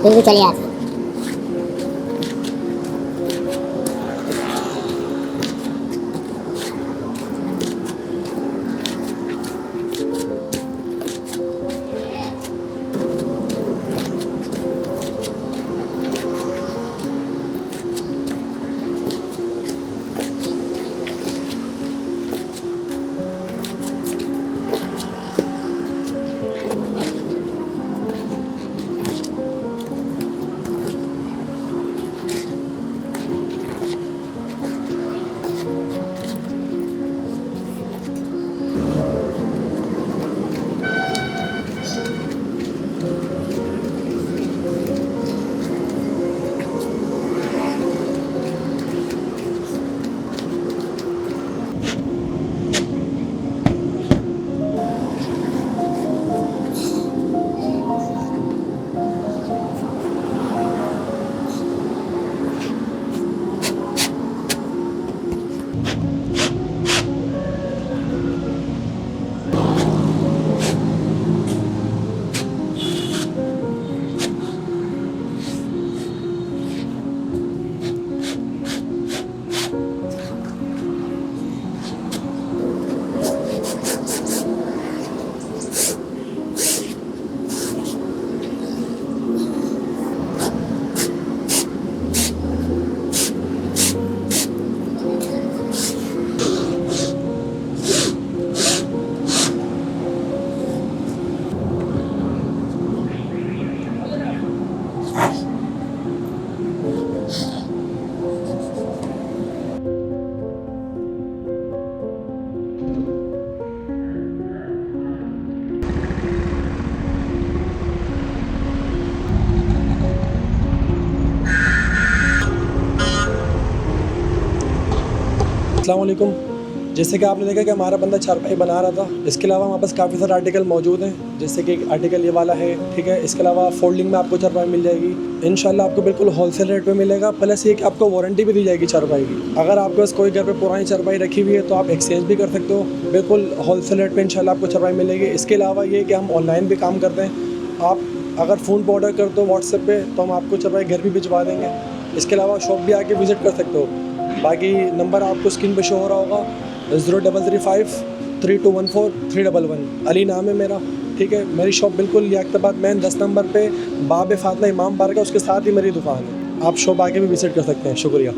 बिल्कुल चलिए आप। अस्सलाम वालेकुम। जैसे कि आपने देखा कि हमारा बंदा चारपाई बना रहा था। इसके अलावा हमारे पास काफ़ी सारे आर्टिकल मौजूद हैं, जैसे कि आर्टिकल ये वाला है, ठीक है। इसके अलावा फोल्डिंग में आपको चारपाई मिल जाएगी, इंशाल्लाह आपको बिल्कुल होलसेल रेट पे मिलेगा। प्लस ये कि आपको वारंटी भी दी जाएगी चारपाई की। अगर आपके पास कोई घर पे पुरानी चारपाई रखी हुई है तो आप एक्सचेंज भी कर सकते हो, बिल्कुल होलसेल रेट पर इंशाल्लाह आपको चारपाई मिलेगी। इसके अलावा ये कि हम ऑनलाइन भी काम करते हैं। आप अगर फ़ोन पर ऑर्डर करते हो व्हाट्सएप पर, तो हम आपको चारपाई घर भी भिजवा देंगे। इसके अलावा शॉप भी आके विज़िट कर सकते हो। बाकी नंबर आपको स्क्रीन पे शो हो रहा होगा, 03353214 अली नाम है मेरा, ठीक है। मेरी शॉप बिल्कुल याकताबाद मैन 10 नंबर पे बाब फातमा इमाम बारगाह, उसके साथ ही मेरी दुकान है। आप शॉप आके भी विज़िट कर सकते हैं। शुक्रिया।